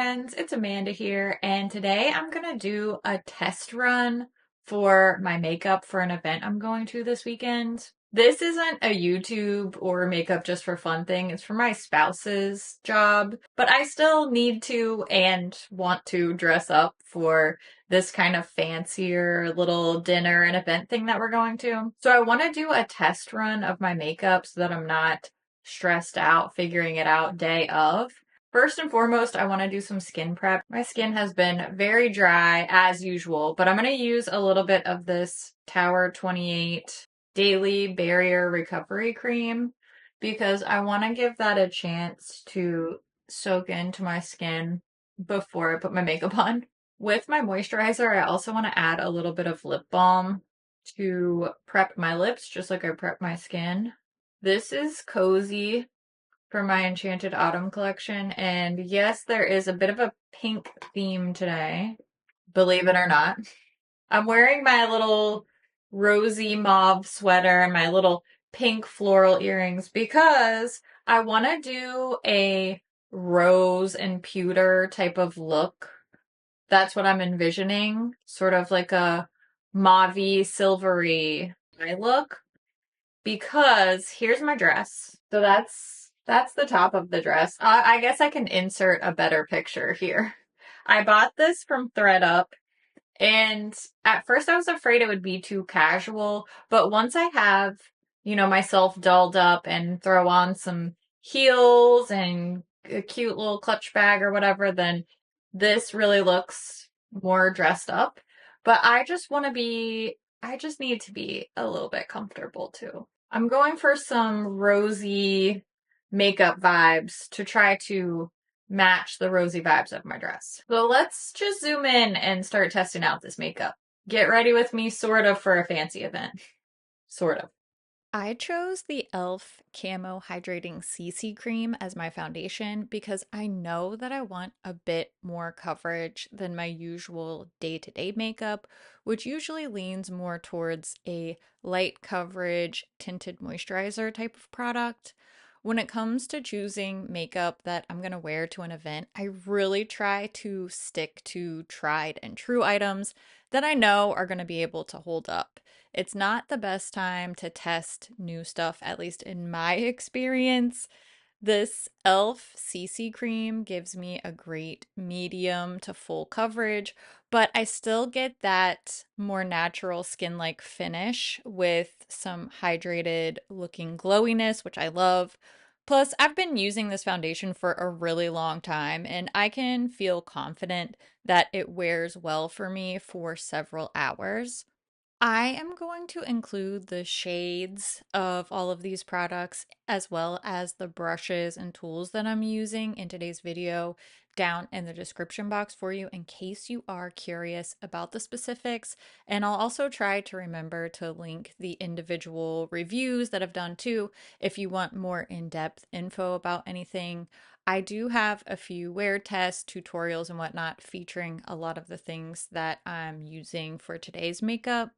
friends, it's Amanda here, and today I'm gonna do a test run for my makeup for an event I'm going to this weekend. This isn't a YouTube or makeup just for fun thing, it's for my spouse's job, but I still need to and want to dress up for this kind of fancier little dinner and event thing that we're going to. So I want to do a test run of my makeup so that I'm not stressed out figuring it out day of. First and foremost, I want to do some skin prep. My skin has been very dry as usual, but I'm going to use a little bit of this Tower 28 Daily Barrier Recovery Cream because I want to give that a chance to soak into my skin before I put my makeup on. With my moisturizer, I also want to add a little bit of lip balm to prep my lips, just like I prep my skin. This is Cozy for my Enchanted Autumn collection, and yes, there is a bit of a pink theme today, believe it or not. I'm wearing my little rosy mauve sweater and my little pink floral earrings because I want to do a rose and pewter type of look. That's what I'm envisioning, sort of like a mauvey, silvery eye look. Because here's my dress. So that's the top of the dress. I guess I can insert a better picture here. I bought this from ThredUp, and at first I was afraid it would be too casual, but once I have, myself dolled up and throw on some heels and a cute little clutch bag or whatever, then this really looks more dressed up. But I just need to be a little bit comfortable too. I'm going for some rosy makeup vibes to try to match the rosy vibes of my dress. So let's just zoom in and start testing out this makeup. Get ready with me sort of for a fancy event. Sort of. I chose the e.l.f. Camo Hydrating CC Cream as my foundation because I know that I want a bit more coverage than my usual day-to-day makeup, which usually leans more towards a light coverage tinted moisturizer type of product. When it comes to choosing makeup that I'm going to wear to an event, I really try to stick to tried and true items that I know are going to be able to hold up. It's not the best time to test new stuff, at least in my experience. This e.l.f. CC cream gives me a great medium to full coverage, but I still get that more natural skin-like finish with some hydrated looking glowiness, which I love. Plus, I've been using this foundation for a really long time, and I can feel confident that it wears well for me for several hours. I am going to include the shades of all of these products as well as the brushes and tools that I'm using in today's video down in the description box for you in case you are curious about the specifics. And I'll also try to remember to link the individual reviews that I've done too if you want more in-depth info about anything. I do have a few wear tests, tutorials, and whatnot featuring a lot of the things that I'm using for today's makeup.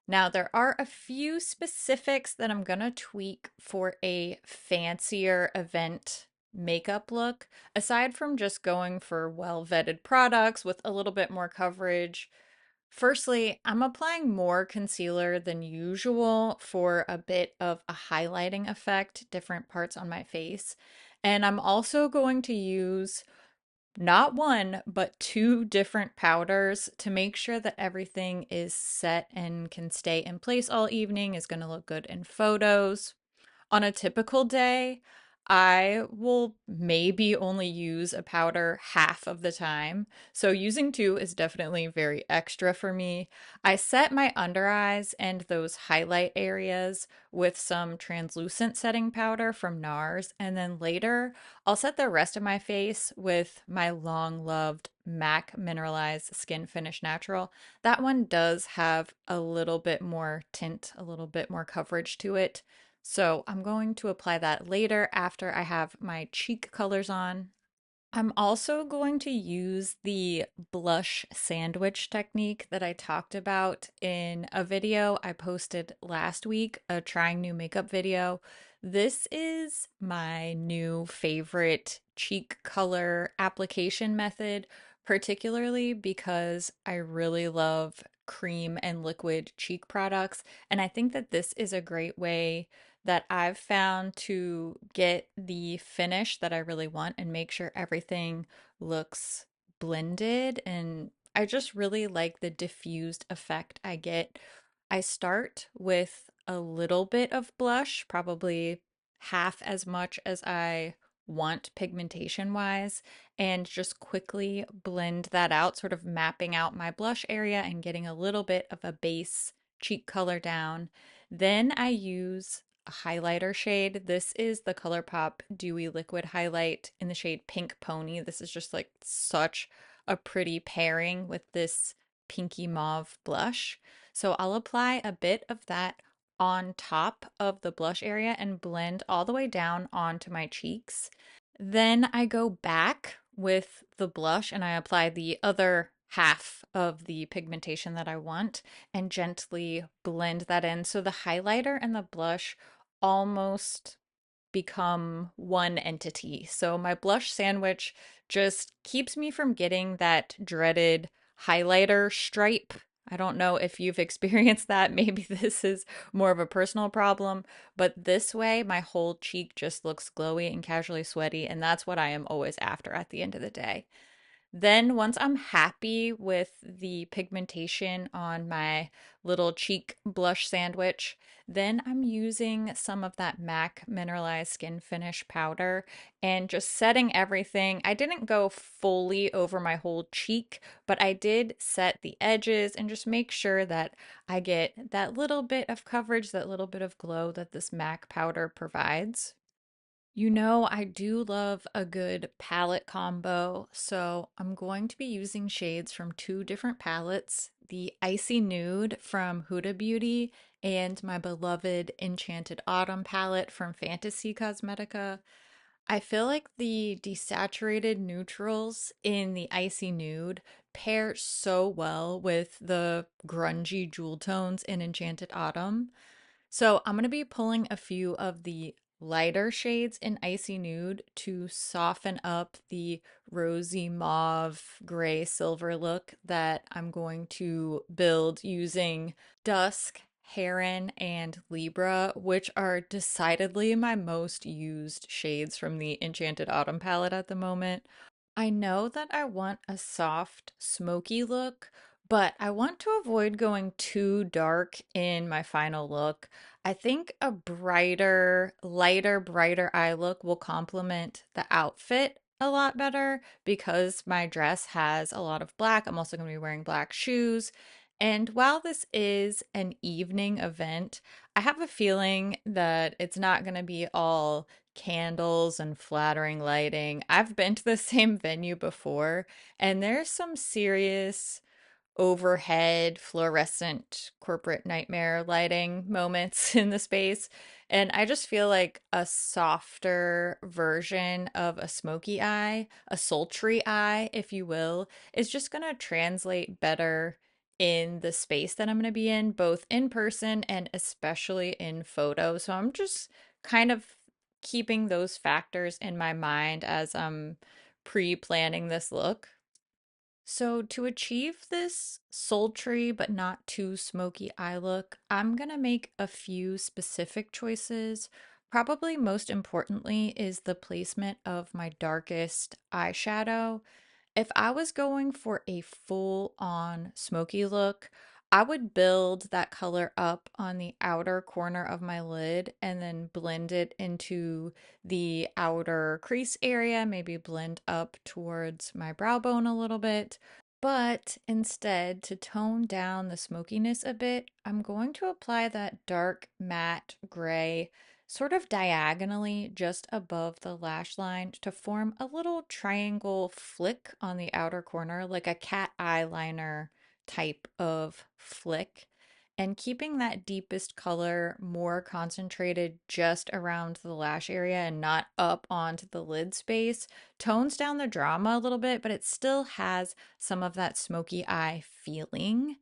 Now, there are a few specifics that I'm going to tweak for a fancier event makeup look. Aside from just going for well-vetted products with a little bit more coverage, firstly, I'm applying more concealer than usual for a bit of a highlighting effect, different parts on my face. And I'm also going to use not one, but two different powders to make sure that everything is set and can stay in place all evening, is going to look good in photos. On a typical day, I will maybe only use a powder half of the time. So using two is definitely very extra for me. I set my under eyes and those highlight areas with some translucent setting powder from NARS. And then later, I'll set the rest of my face with my long loved MAC Mineralized Skin Finish Natural. That one does have a little bit more tint, a little bit more coverage to it. So I'm going to apply that later after I have my cheek colors on. I'm also going to use the blush sandwich technique that I talked about in a video I posted last week, a trying new makeup video. This is my new favorite cheek color application method, particularly because I really love cream and liquid cheek products. And I think that this is a great way that I've found to get the finish that I really want and make sure everything looks blended. And I just really like the diffused effect I get. I start with a little bit of blush, probably half as much as I want pigmentation wise, and just quickly blend that out, sort of mapping out my blush area and getting a little bit of a base cheek color down. Then I use a highlighter shade. This is the ColourPop Dewy Liquid Highlight in the shade Pink Pony. This is just like such a pretty pairing with this pinky mauve blush. So I'll apply a bit of that on top of the blush area and blend all the way down onto my cheeks. Then I go back with the blush and I apply the other half of the pigmentation that I want and gently blend that in. So the highlighter and the blush almost become one entity. So my blush sandwich just keeps me from getting that dreaded highlighter stripe. I don't know if you've experienced that. Maybe this is more of a personal problem, but this way my whole cheek just looks glowy and casually sweaty, and that's what I am always after at the end of the day. Then, once I'm happy with the pigmentation on my little cheek blush sandwich, then I'm using some of that MAC Mineralized Skin Finish powder and just setting everything. I didn't go fully over my whole cheek, but I did set the edges and just make sure that I get that little bit of coverage, that little bit of glow that this MAC powder provides. I do love a good palette combo, so I'm going to be using shades from two different palettes, the Icy Nude from Huda Beauty and my beloved Enchanted Autumn palette from Fantasy Cosmetica. I feel like the desaturated neutrals in the Icy Nude pair so well with the grungy jewel tones in Enchanted Autumn. So I'm going to be pulling a few of the lighter shades in Icy Nude to soften up the rosy mauve gray silver look that I'm going to build using Dusk, Heron, and Libra, which are decidedly my most used shades from the Enchanted Autumn palette at the moment. I know that I want a soft, smoky look, but I want to avoid going too dark in my final look. I think a brighter eye look will complement the outfit a lot better because my dress has a lot of black. I'm also going to be wearing black shoes. And while this is an evening event, I have a feeling that it's not going to be all candles and flattering lighting. I've been to the same venue before, and there's some serious overhead fluorescent corporate nightmare lighting moments in the space. And I just feel like a softer version of a smoky eye, a sultry eye, if you will, is just going to translate better in the space that I'm going to be in, both in person and especially in photo. So I'm just kind of keeping those factors in my mind as I'm pre planning this look. So, to achieve this sultry but not too smoky eye look, I'm going to make a few specific choices. Probably most importantly is the placement of my darkest eyeshadow. If I was going for a full on smoky look, I would build that color up on the outer corner of my lid and then blend it into the outer crease area, maybe blend up towards my brow bone a little bit. But instead, to tone down the smokiness a bit, I'm going to apply that dark matte gray sort of diagonally just above the lash line to form a little triangle flick on the outer corner, like a cat eyeliner type of flick. And keeping that deepest color more concentrated just around the lash area and not up onto the lid space tones down the drama a little bit, but it still has some of that smoky eye feeling.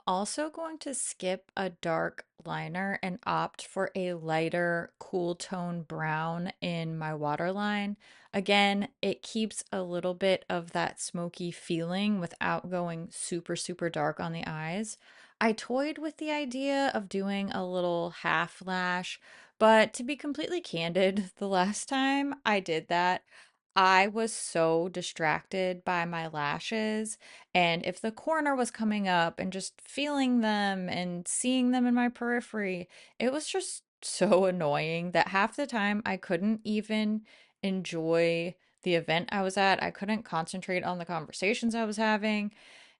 Also going to skip a dark liner and opt for a lighter cool tone brown in my waterline. Again, it keeps a little bit of that smoky feeling without going super, super dark on the eyes. I toyed with the idea of doing a little half lash, but to be completely candid, the last time I did that, I was so distracted by my lashes, and if the corner was coming up and just feeling them and seeing them in my periphery, it was just so annoying that half the time I couldn't even enjoy the event I was at. I couldn't concentrate on the conversations I was having.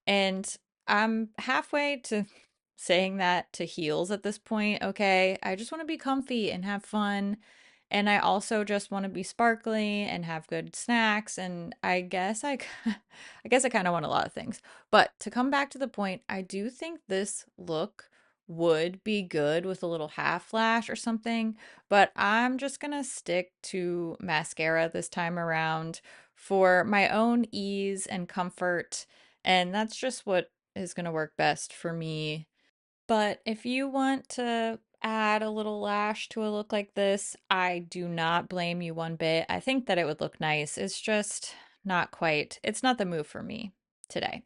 And I'm halfway to saying that to heels at this point. Okay, I just want to be comfy and have fun. And I also just want to be sparkly and have good snacks. And I guess I kind of want a lot of things. But to come back to the point, I do think this look would be good with a little half lash or something. But I'm just gonna stick to mascara this time around for my own ease and comfort, and that's just what is going to work best for me. But if you want to add a little lash to a look like this, I do not blame you one bit. I think that it would look nice. It's just not quite, it's not the move for me today.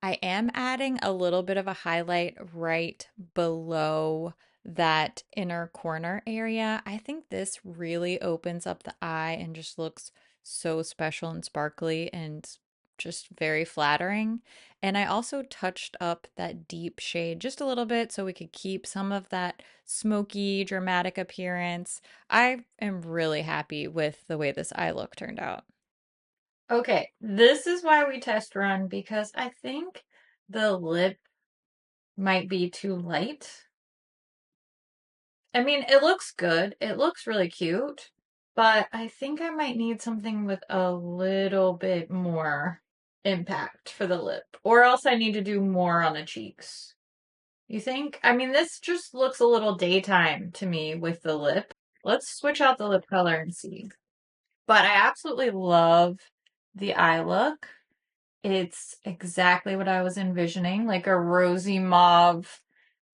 I am adding a little bit of a highlight right below that inner corner area. I think this really opens up the eye and just looks so special and sparkly and just very flattering. And I also touched up that deep shade just a little bit so we could keep some of that smoky, dramatic appearance. I am really happy with the way this eye look turned out. Okay, this is why we test run because I think the lip might be too light. I mean, it looks good. It looks really cute, but I think I might need something with a little bit more impact for the lip, or else I need to do more on the cheeks. You think? I mean, this just looks a little daytime to me with the lip. Let's switch out the lip color and see. But I absolutely love the eye look. It's exactly what I was envisioning, like a rosy mauve,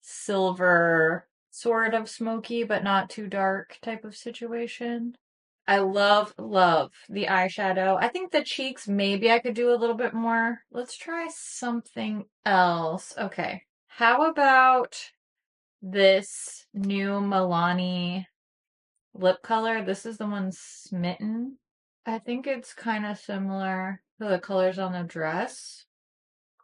silver, sort of smoky, but not too dark type of situation. I love, love the eyeshadow. I think the cheeks, maybe I could do a little bit more. Let's try something else. Okay. How about this new Milani lip color? This is the one Smitten. I think it's kind of similar to the colors on the dress.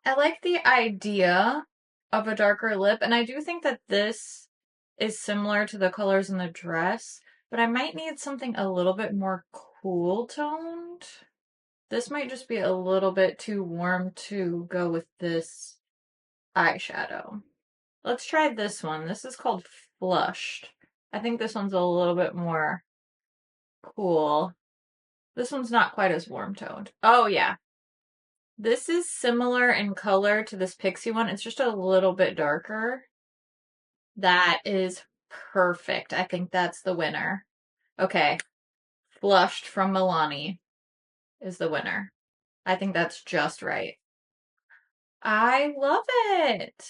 I like the idea of a darker lip, and I do think that this is similar to the colors in the dress, but I might need something a little bit more cool toned. This might just be a little bit too warm to go with this eyeshadow. Let's try this one. This is called Flushed. I think this one's a little bit more cool. This one's not quite as warm toned. Oh, yeah. This is similar in color to this Pixie one. It's just a little bit darker. That is perfect. I think that's the winner. Okay. Flushed from Milani is the winner. I think that's just right. I love it.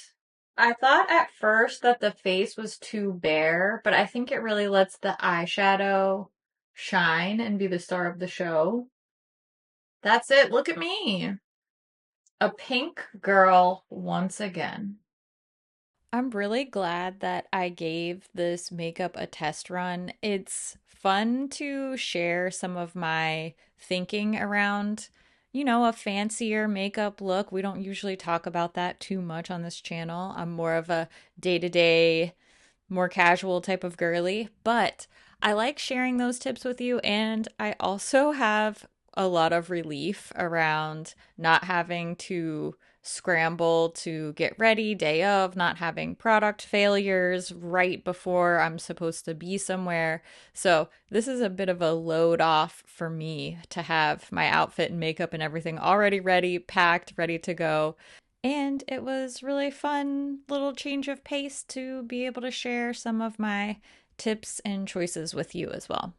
I thought at first that the face was too bare, but I think it really lets the eyeshadow shine and be the star of the show. That's it. Look at me. A pink girl once again. I'm really glad that I gave this makeup a test run. It's fun to share some of my thinking around, a fancier makeup look. We don't usually talk about that too much on this channel. I'm more of a day to day, more casual type of girly, but I like sharing those tips with you. And I also have a lot of relief around not having to scramble to get ready day of, not having product failures right before I'm supposed to be somewhere. So, this is a bit of a load off for me to have my outfit and makeup and everything already ready, packed, ready to go. And it was really fun little change of pace to be able to share some of my tips and choices with you as well.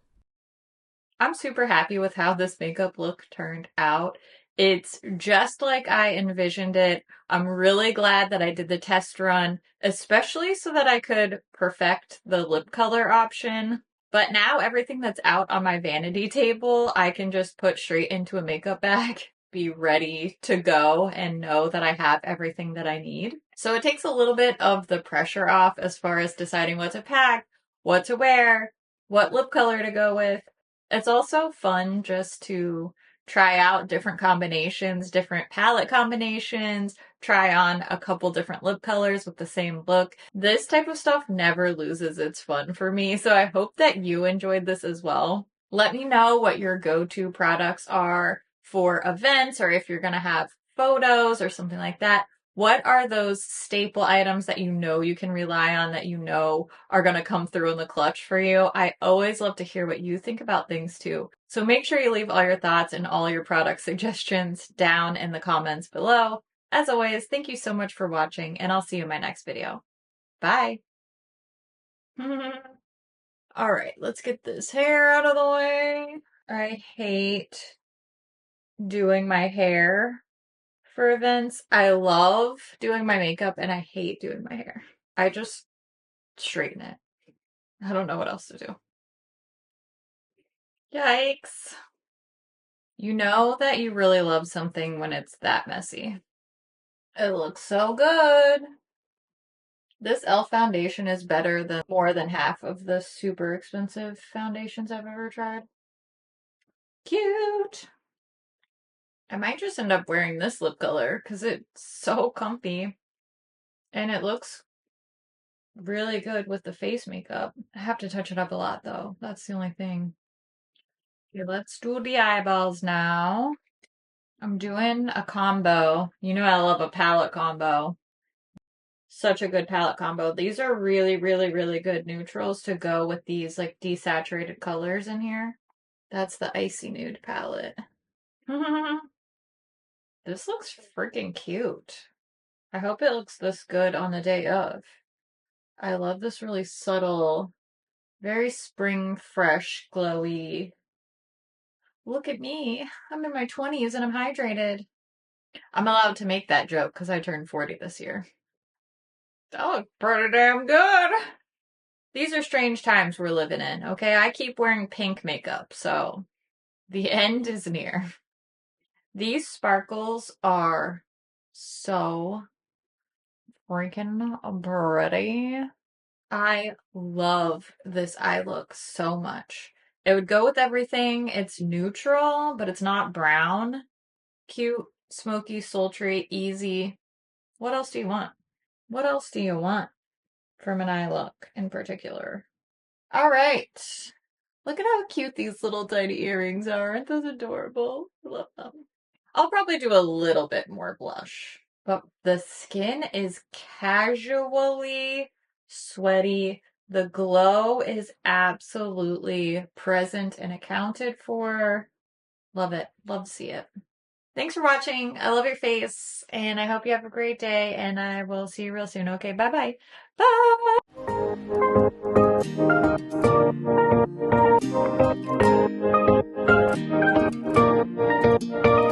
I'm super happy with how this makeup look turned out. It's just like I envisioned it. I'm really glad that I did the test run, especially so that I could perfect the lip color option. But now everything that's out on my vanity table, I can just put straight into a makeup bag, be ready to go, and know that I have everything that I need. So it takes a little bit of the pressure off as far as deciding what to pack, what to wear, what lip color to go with. It's also fun just to try out different combinations, different palette combinations, try on a couple different lip colors with the same look. This type of stuff never loses its fun for me, so I hope that you enjoyed this as well. Let me know what your go-to products are for events or if you're going to have photos or something like that. What are those staple items that you know you can rely on, that you know are going to come through in the clutch for you? I always love to hear what you think about things too. So make sure you leave all your thoughts and all your product suggestions down in the comments below. As always, thank you so much for watching, and I'll see you in my next video. Bye! Alright, let's get this hair out of the way. I hate doing my hair for events. I love doing my makeup and I hate doing my hair. I just straighten it. I don't know what else to do. Yikes. You know that you really love something when it's that messy. It looks so good. This e.l.f. foundation is better than more than half of the super expensive foundations I've ever tried. Cute. I might just end up wearing this lip color because it's so comfy. And it looks really good with the face makeup. I have to touch it up a lot though. That's the only thing. Okay, let's do the eyeballs now. I'm doing a combo. You know I love a palette combo. Such a good palette combo. These are really, really, really good neutrals to go with these like desaturated colors in here. That's the Icy Nude palette. This looks freaking cute. I hope it looks this good on the day of. I love this really subtle, very spring fresh, glowy. Look at me. I'm in my 20s and I'm hydrated. I'm allowed to make that joke because I turned 40 this year. That looks pretty damn good. These are strange times we're living in, okay? I keep wearing pink makeup, so the end is near. These sparkles are so freaking pretty. I love this eye look so much. It would go with everything. It's neutral, but it's not brown. Cute, smoky, sultry, easy. What else do you want? What else do you want from an eye look in particular? All right. Look at how cute these little tiny earrings are. Aren't those adorable? I love them. I'll probably do a little bit more blush, but the skin is casually sweaty. The glow is absolutely present and accounted for. Love it. Love to see it. Thanks for watching. I love your face, and I hope you have a great day, and I will see you real soon. Okay, bye-bye. Bye!